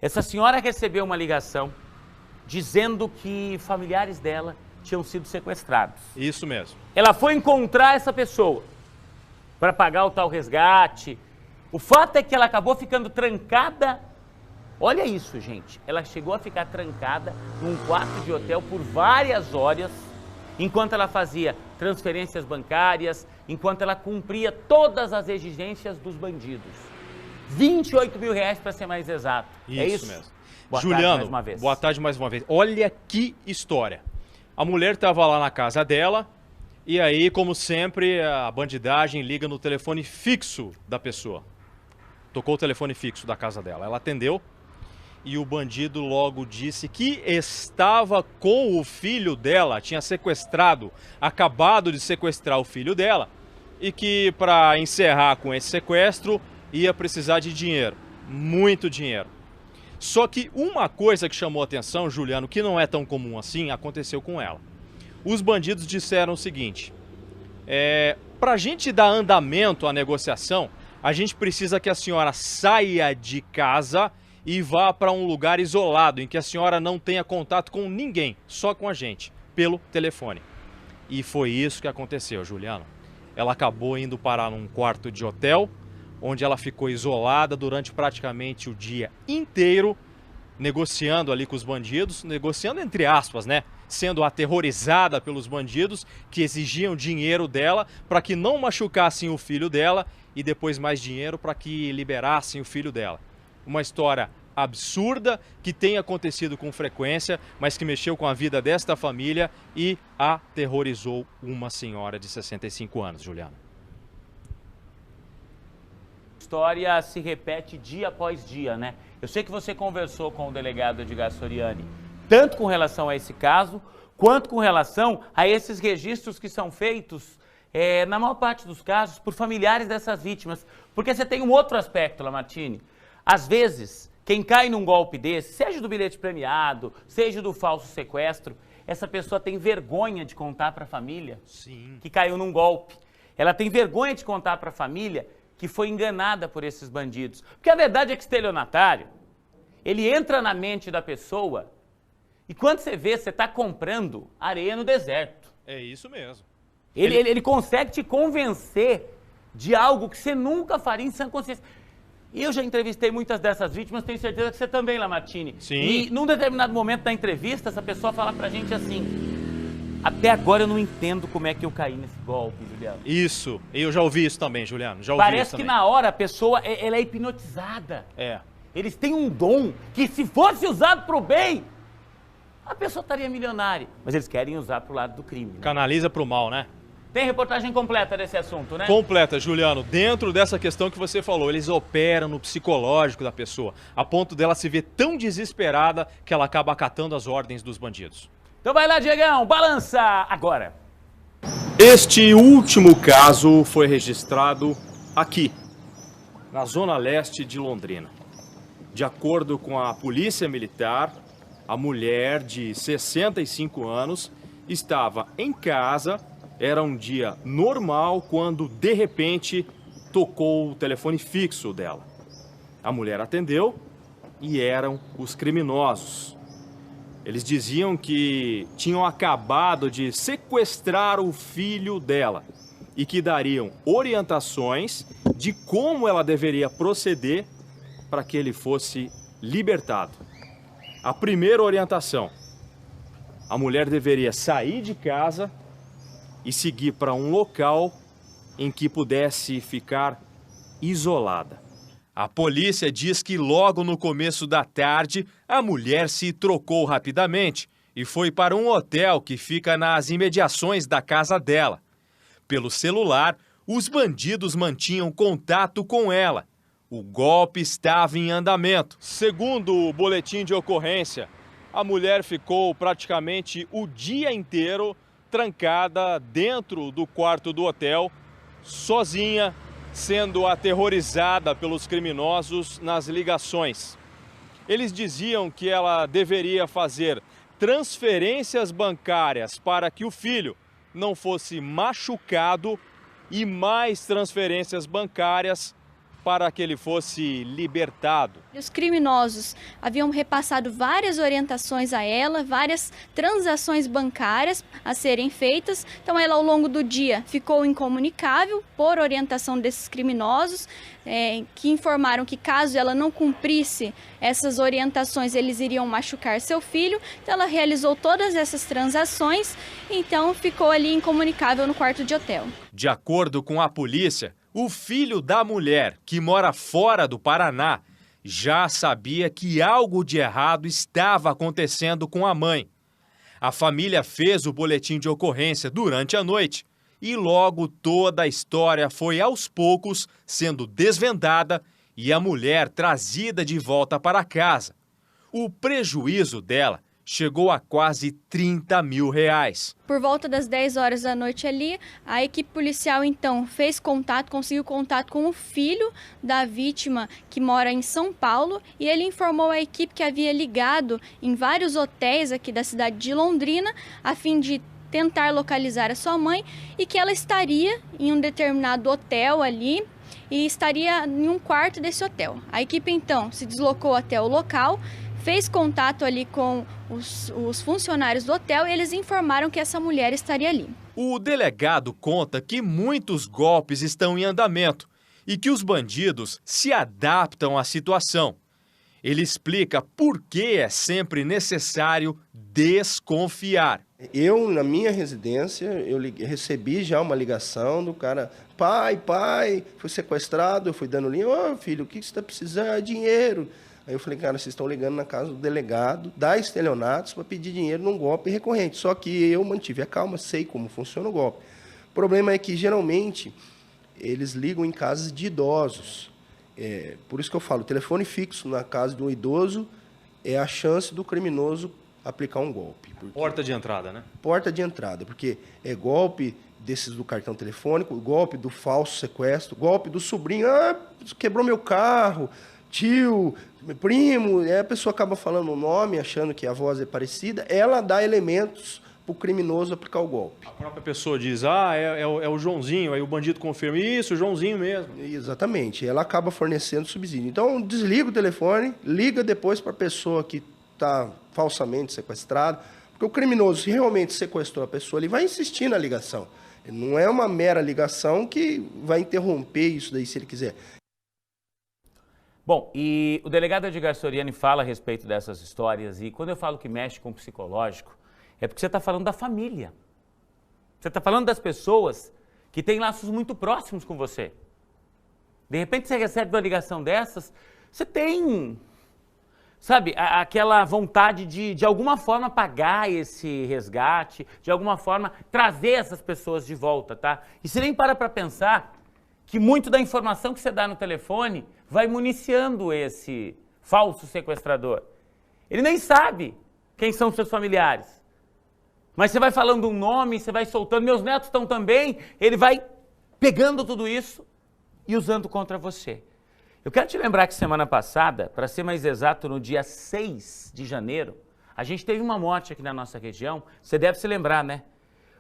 Essa senhora recebeu uma ligação dizendo que familiares dela tinham sido sequestrados. Isso mesmo. Ela foi encontrar essa pessoa para pagar o tal resgate. O fato é que ela acabou ficando trancada. Olha isso, gente. Ela chegou a ficar trancada num quarto de hotel por várias horas, enquanto ela fazia transferências bancárias, enquanto ela cumpria todas as exigências dos bandidos. 28 mil reais para ser mais exato. Isso, é isso mesmo. Boa Juliano, tarde mais uma vez. boa tarde mais uma vez. Olha que história. A mulher estava lá na casa dela e aí, como sempre, a bandidagem liga no telefone fixo da pessoa. Tocou o telefone fixo da casa dela. Ela atendeu e o bandido logo disse que estava com o filho dela, tinha sequestrado, acabado de sequestrar o filho dela e que para encerrar com esse sequestro ia precisar de dinheiro, muito dinheiro. Só que uma coisa que chamou a atenção, Juliano, que não é tão comum assim, aconteceu com ela. Os bandidos disseram o seguinte: para a gente dar andamento à negociação, a gente precisa que a senhora saia de casa e vá para um lugar isolado, em que a senhora não tenha contato com ninguém, só com a gente, pelo telefone. E foi isso que aconteceu, Juliano. Ela acabou indo parar num quarto de hotel, onde ela ficou isolada durante praticamente o dia inteiro, negociando ali com os bandidos, negociando entre aspas, né? Sendo aterrorizada pelos bandidos que exigiam dinheiro dela para que não machucassem o filho dela e depois mais dinheiro para que liberassem o filho dela. Uma história absurda que tem acontecido com frequência, mas que mexeu com a vida desta família e aterrorizou uma senhora de 65 anos, Juliano. A história se repete dia após dia, né? Eu sei que você conversou com o delegado Edgar Soriani, tanto com relação a esse caso, quanto com relação a esses registros que são feitos, na maior parte dos casos, por familiares dessas vítimas. Porque você tem um outro aspecto, Lamartine. Às vezes, quem cai num golpe desse, seja do bilhete premiado, seja do falso sequestro, essa pessoa tem vergonha de contar para a família que caiu num golpe. Ela tem vergonha de contar para a família que foi enganada por esses bandidos. Porque a verdade é que estelionatário, ele entra na mente da pessoa e quando você vê, você está comprando areia no deserto. É isso mesmo. Ele consegue te convencer de algo que você nunca faria em sã consciência. Eu já entrevistei muitas dessas vítimas, tenho certeza que você também, Lamartine. Sim. E num determinado momento da entrevista, essa pessoa fala pra gente assim: até agora eu não entendo como é que eu caí nesse golpe, Juliano. Isso, eu já ouvi isso também, Juliano. Já ouvi Parece isso que também. na hora a pessoa ela é hipnotizada. É. Eles têm um dom que, se fosse usado pro bem, a pessoa estaria milionária. Mas eles querem usar pro lado do crime, né? Canaliza pro mal, né? Tem reportagem completa desse assunto, né? Completa, Juliano. Dentro dessa questão que você falou, eles operam no psicológico da pessoa, a ponto dela se ver tão desesperada que ela acaba acatando as ordens dos bandidos. Então vai lá, Diegão, balança agora. Este último caso foi registrado aqui, na zona leste de Londrina. De acordo com a polícia militar, a mulher de 65 anos estava em casa. Era um dia normal quando, de repente, tocou o telefone fixo dela. A mulher atendeu e eram os criminosos. Eles diziam que tinham acabado de sequestrar o filho dela e que dariam orientações de como ela deveria proceder para que ele fosse libertado. A primeira orientação: a mulher deveria sair de casa e seguir para um local em que pudesse ficar isolada. A polícia diz que logo no começo da tarde, a mulher se trocou rapidamente e foi para um hotel que fica nas imediações da casa dela. Pelo celular, os bandidos mantinham contato com ela. O golpe estava em andamento. Segundo o boletim de ocorrência, a mulher ficou praticamente o dia inteiro trancada dentro do quarto do hotel, sozinha, sendo aterrorizada pelos criminosos nas ligações. Eles diziam que ela deveria fazer transferências bancárias para que o filho não fosse machucado e mais transferências bancárias para que ele fosse libertado. Os criminosos haviam repassado várias orientações a ela, várias transações bancárias a serem feitas. Então ela, ao longo do dia, ficou incomunicável por orientação desses criminosos, que informaram que caso ela não cumprisse essas orientações, eles iriam machucar seu filho. Então ela realizou todas essas transações, então ficou ali incomunicável no quarto de hotel. De acordo com a polícia, o filho da mulher, que mora fora do Paraná, já sabia que algo de errado estava acontecendo com a mãe. A família fez o boletim de ocorrência durante a noite e logo toda a história foi aos poucos sendo desvendada e a mulher trazida de volta para casa. O prejuízo dela chegou a quase R$30 mil. Por volta das 10 horas da noite ali, a equipe policial então conseguiu contato com o filho da vítima que mora em São Paulo e ele informou à equipe que havia ligado em vários hotéis aqui da cidade de Londrina a fim de tentar localizar a sua mãe e que ela estaria em um determinado hotel ali e estaria em um quarto desse hotel. A equipe então se deslocou até o local, fez contato ali com os funcionários do hotel e eles informaram que essa mulher estaria ali. O delegado conta que muitos golpes estão em andamento e que os bandidos se adaptam à situação. Ele explica por que é sempre necessário desconfiar. Eu, na minha residência, recebi já uma ligação do cara: pai, fui sequestrado, eu fui dando linha: ô filho, o que você está precisando? Dinheiro. Aí eu falei: cara, vocês estão ligando na casa do delegado da estelionatos para pedir dinheiro num golpe recorrente. Só que eu mantive a calma, sei como funciona o golpe. O problema é que, geralmente, eles ligam em casas de idosos. Por isso que eu falo, telefone fixo na casa de um idoso é a chance do criminoso aplicar um golpe. Porta de entrada, né? Porta de entrada, porque é golpe desses do cartão telefônico, golpe do falso sequestro, golpe do sobrinho: quebrou meu carro, tio, meu primo. A pessoa acaba falando o nome, achando que a voz é parecida, ela dá elementos para o criminoso aplicar o golpe. A própria pessoa diz: é o Joãozinho, aí o bandido confirma: isso, o Joãozinho mesmo. Exatamente, ela acaba fornecendo subsídio. Então, desliga o telefone, liga depois para a pessoa que está falsamente sequestrada, porque o criminoso, se realmente sequestrou a pessoa, ele vai insistir na ligação. Não é uma mera ligação que vai interromper isso daí, se ele quiser. Bom, e o delegado Edgar Soriani fala a respeito dessas histórias, e quando eu falo que mexe com o psicológico, é porque você está falando da família. Você está falando das pessoas que têm laços muito próximos com você. De repente você recebe uma ligação dessas, você tem, sabe, aquela vontade de alguma forma pagar esse resgate, de alguma forma trazer essas pessoas de volta, tá? E você nem para pensar que muito da informação que você dá no telefone vai municiando esse falso sequestrador. Ele nem sabe quem são seus familiares. Mas você vai falando um nome, você vai soltando: meus netos estão também. Ele vai pegando tudo isso e usando contra você. Eu quero te lembrar que semana passada, para ser mais exato, no dia 6 de janeiro, a gente teve uma morte aqui na nossa região. Você deve se lembrar, né?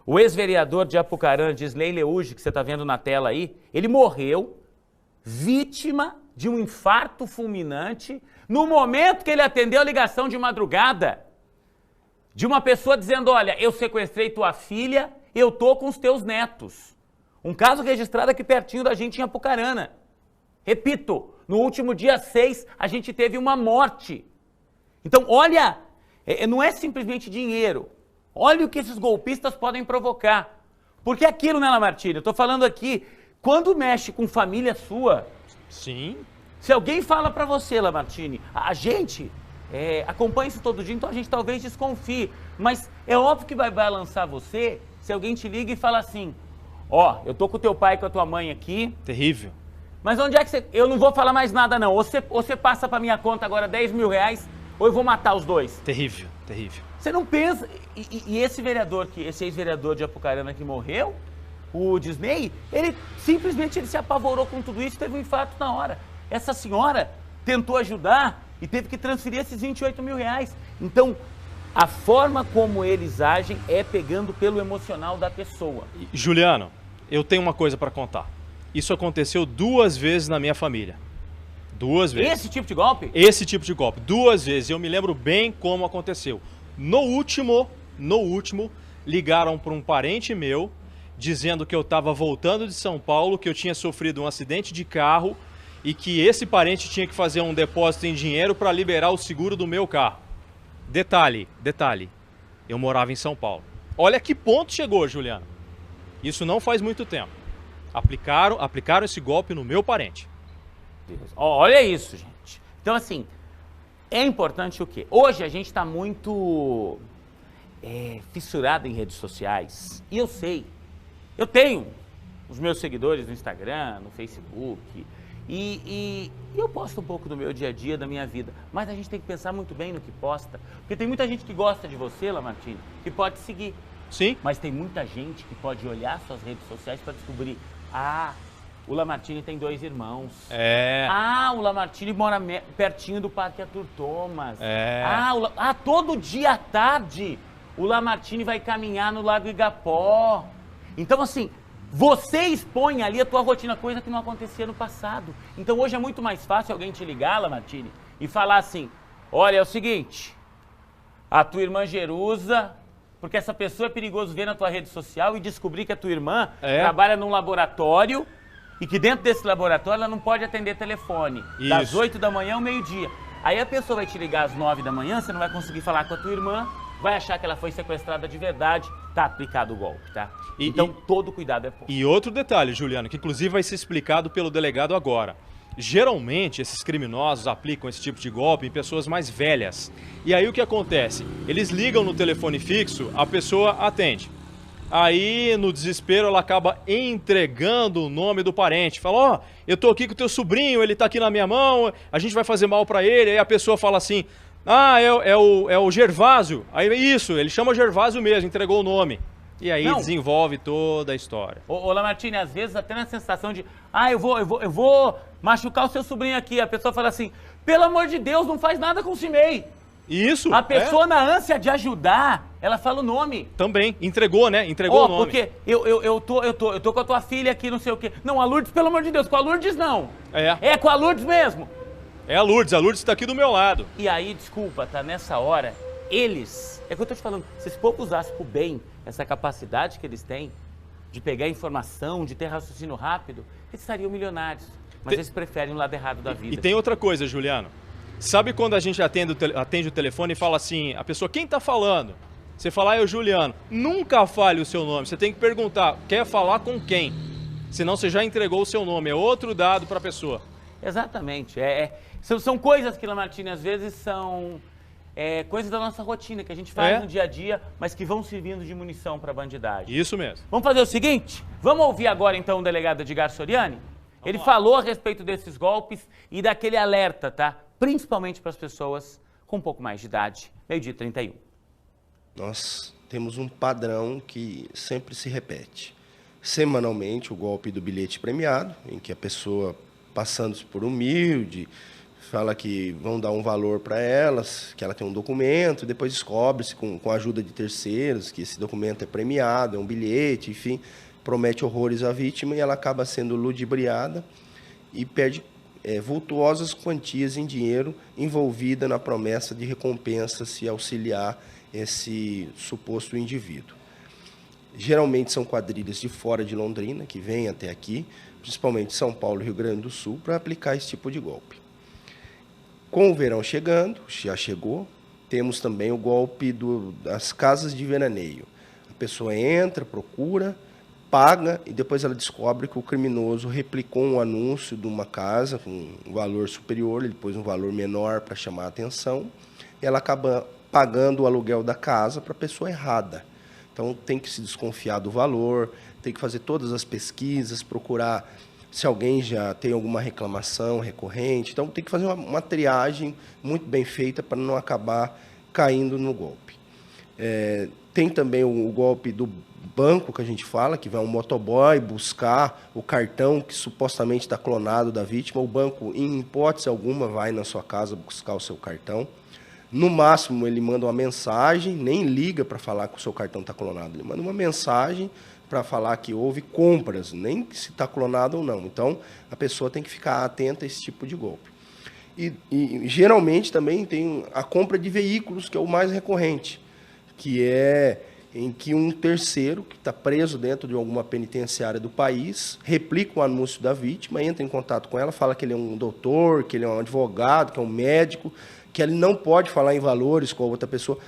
O ex-vereador de Apucarana, Disley Leuge, que você está vendo na tela aí, ele morreu vítima de um infarto fulminante no momento que ele atendeu a ligação de madrugada de uma pessoa dizendo: olha, eu sequestrei tua filha, eu tô com os teus netos. Um caso registrado aqui pertinho da gente em Apucarana. Repito, no último dia 6 a gente teve uma morte. Então, olha, não é simplesmente dinheiro. Olha o que esses golpistas podem provocar. Porque aquilo, né, Lamartine? Eu tô falando aqui, quando mexe com família sua... Sim. Se alguém fala pra você, Lamartine, a gente acompanha isso todo dia, então a gente talvez desconfie. Mas é óbvio que vai balançar você se alguém te liga e fala assim: ó, eu tô com o teu pai e com a tua mãe aqui. Terrível. Mas onde é que você... Eu não vou falar mais nada, não. Ou você passa pra minha conta agora R$10 mil, ou eu vou matar os dois. Terrível, terrível. Você não pensa... E esse vereador, esse ex-vereador de Apucarana que morreu, o Disney, ele simplesmente se apavorou com tudo isso, teve um infarto na hora. Essa senhora tentou ajudar e teve que transferir esses R$28 mil. Então, a forma como eles agem é pegando pelo emocional da pessoa. Juliano, eu tenho uma coisa para contar. Isso aconteceu 2 vezes na minha família. 2 vezes. Esse tipo de golpe? Esse tipo de golpe, 2 vezes. Eu me lembro bem como aconteceu. No último, ligaram para um parente meu, dizendo que eu estava voltando de São Paulo, que eu tinha sofrido um acidente de carro e que esse parente tinha que fazer um depósito em dinheiro para liberar o seguro do meu carro. Detalhe, eu morava em São Paulo. Olha que ponto chegou, Juliana. Isso não faz muito tempo. Aplicaram esse golpe no meu parente. Olha isso, gente. Então, assim, é importante o quê? Hoje a gente está muito fissurado em redes sociais. E eu sei, eu tenho os meus seguidores no Instagram, no Facebook, e eu posto um pouco do meu dia a dia, da minha vida. Mas a gente tem que pensar muito bem no que posta. Porque tem muita gente que gosta de você, Lamartine, que pode seguir. Sim. Mas tem muita gente que pode olhar suas redes sociais para descobrir, o Lamartine tem 2 irmãos. O Lamartine mora pertinho do Parque Arthur Thomas. Todo dia à tarde o Lamartine vai caminhar no Lago Igapó. Então, assim, você expõe ali a tua rotina, coisa que não acontecia no passado. Então, hoje é muito mais fácil alguém te ligar, Lamartine, e falar assim, olha, é o seguinte, a tua irmã Jerusa... Porque essa pessoa é perigoso ver na tua rede social e descobrir que a tua irmã trabalha num laboratório e que dentro desse laboratório ela não pode atender telefone. Isso. Das 8 da manhã ao meio-dia. Aí a pessoa vai te ligar às 9 da manhã, você não vai conseguir falar com a tua irmã, vai achar que ela foi sequestrada de verdade, tá aplicado o golpe, tá? Então todo cuidado é pouco. E outro detalhe, Juliano, que inclusive vai ser explicado pelo delegado agora. Geralmente, esses criminosos aplicam esse tipo de golpe em pessoas mais velhas. E aí o que acontece? Eles ligam no telefone fixo, a pessoa atende. Aí, no desespero, ela acaba entregando o nome do parente. Fala, eu tô aqui com o teu sobrinho, ele tá aqui na minha mão, a gente vai fazer mal pra ele. Aí a pessoa fala assim, é o Gervásio. Aí, isso, ele chama Gervásio mesmo, entregou o nome. E aí desenvolve toda a história. Ô Lamartine, às vezes até na sensação de, eu vou machucar o seu sobrinho aqui. A pessoa fala assim, pelo amor de Deus, não faz nada com o Cimei. Isso. A pessoa, na ânsia de ajudar, ela fala o nome. Também, entregou, né? Entregou o nome. Porque eu tô com a tua filha aqui, não sei o quê. Não, a Lourdes, pelo amor de Deus, com a Lourdes não. É com a Lourdes mesmo. É a Lourdes tá aqui do meu lado. E aí, desculpa, tá nessa hora, é que eu tô te falando, se esse povo usasse pro bem essa capacidade que eles têm de pegar informação, de ter raciocínio rápido, eles estariam milionários. Mas eles preferem o lado errado da vida. E tem outra coisa, Juliano. Sabe quando a gente atende o telefone e fala assim, a pessoa, quem tá falando? Você fala, é o Juliano. Nunca fale o seu nome, você tem que perguntar, quer falar com quem? Senão você já entregou o seu nome, é outro dado para a pessoa. Exatamente. São coisas que, Lamartine, às vezes são coisas da nossa rotina, que a gente faz no dia a dia, mas que vão servindo de munição para a bandidagem. Isso mesmo. Vamos fazer o seguinte? Vamos ouvir agora, então, o delegado Edgar Soriani? Ele falou a respeito desses golpes e daquele alerta, tá? Principalmente para as pessoas com um pouco mais de idade. 12h31. Nós temos um padrão que sempre se repete. Semanalmente, o golpe do bilhete premiado, em que a pessoa, passando-se por humilde, fala que vão dar um valor para elas, que ela tem um documento, depois descobre-se com a ajuda de terceiros que esse documento é premiado, é um bilhete, enfim, promete horrores à vítima e ela acaba sendo ludibriada e perde vultuosas quantias em dinheiro envolvida na promessa de recompensa se auxiliar esse suposto indivíduo. Geralmente são quadrilhas de fora de Londrina que vêm até aqui, principalmente São Paulo e Rio Grande do Sul, para aplicar esse tipo de golpe. Com o verão chegando, já chegou, temos também o golpe das casas de veraneio. A pessoa entra, procura, paga e depois ela descobre que o criminoso replicou um anúncio de uma casa com um valor superior, ele pôs um valor menor para chamar a atenção, e ela acaba pagando o aluguel da casa para a pessoa errada. Então tem que se desconfiar do valor, tem que fazer todas as pesquisas, procurar se alguém já tem alguma reclamação recorrente. Então tem que fazer uma triagem muito bem feita para não acabar caindo no golpe. Tem também o golpe do banco que a gente fala, que vai um motoboy buscar o cartão que supostamente está clonado da vítima. O banco, em hipótese alguma, vai na sua casa buscar o seu cartão. No máximo, ele manda uma mensagem, nem liga para falar que o seu cartão está clonado. Ele manda uma mensagem para falar que houve compras, nem se está clonado ou não. Então, a pessoa tem que ficar atenta a esse tipo de golpe. E geralmente também tem a compra de veículos, que é o mais recorrente, que é em que um terceiro, que está preso dentro de alguma penitenciária do país, replica o anúncio da vítima, entra em contato com ela, fala que ele é um doutor, que ele é um advogado, que é um médico, que ele não pode falar em valores com a outra pessoa.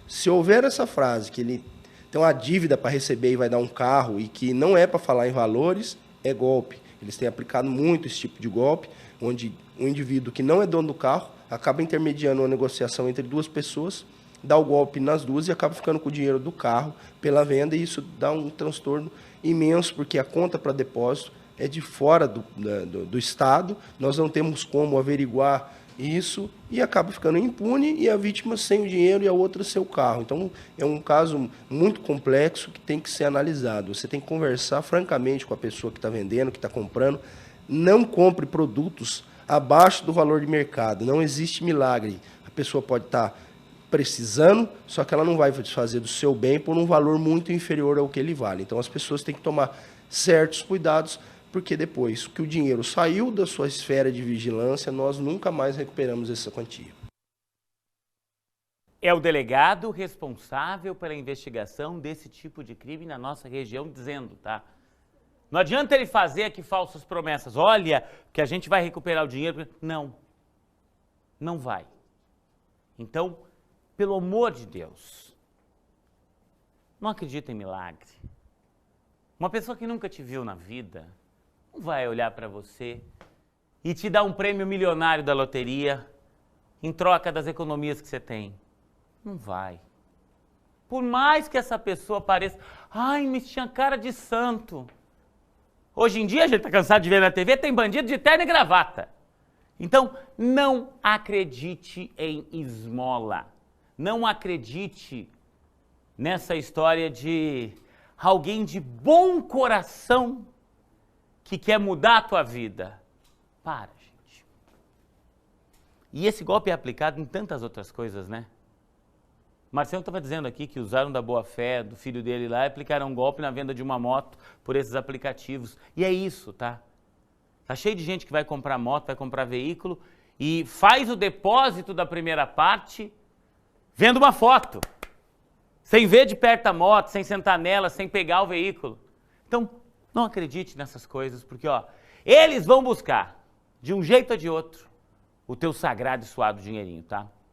Se houver essa frase, que ele tem uma dívida para receber e vai dar um carro, e que não é para falar em valores, é golpe. Eles têm aplicado muito esse tipo de golpe, onde o indivíduo que não é dono do carro acaba intermediando uma negociação entre duas pessoas, dá o golpe nas duas e acaba ficando com o dinheiro do carro pela venda, e isso dá um transtorno imenso, porque a conta para depósito é de fora do Estado, nós não temos como averiguar isso, e acaba ficando impune, e a vítima sem o dinheiro e a outra sem o carro. Então, é um caso muito complexo que tem que ser analisado. Você tem que conversar francamente com a pessoa que está vendendo, que está comprando. Não compre produtos abaixo do valor de mercado, não existe milagre. A pessoa pode estar precisando, só que ela não vai desfazer do seu bem por um valor muito inferior ao que ele vale. Então, as pessoas têm que tomar certos cuidados, porque depois que o dinheiro saiu da sua esfera de vigilância, nós nunca mais recuperamos essa quantia. É o delegado responsável pela investigação desse tipo de crime na nossa região dizendo, tá? Não adianta ele fazer aqui falsas promessas. Olha, que a gente vai recuperar o dinheiro. Não. Não vai. Então, pelo amor de Deus, não acredita em milagre. Uma pessoa que nunca te viu na vida não vai olhar para você e te dar um prêmio milionário da loteria em troca das economias que você tem. Não vai. Por mais que essa pessoa pareça, ai, mas tinha cara de santo. Hoje em dia, a gente está cansado de ver na TV, tem bandido de terno e gravata. Então, não acredite em esmola. Não acredite nessa história de alguém de bom coração que quer mudar a tua vida. Para, gente. E esse golpe é aplicado em tantas outras coisas, né? Marcelo estava dizendo aqui que usaram da boa-fé do filho dele lá e aplicaram um golpe na venda de uma moto por esses aplicativos. E é isso, tá? Tá cheio de gente que vai comprar moto, vai comprar veículo e faz o depósito da primeira parte vendo uma foto. Sem ver de perto a moto, sem sentar nela, sem pegar o veículo. Então, não acredite nessas coisas, porque ó, eles vão buscar, de um jeito ou de outro, o teu sagrado e suado dinheirinho, tá?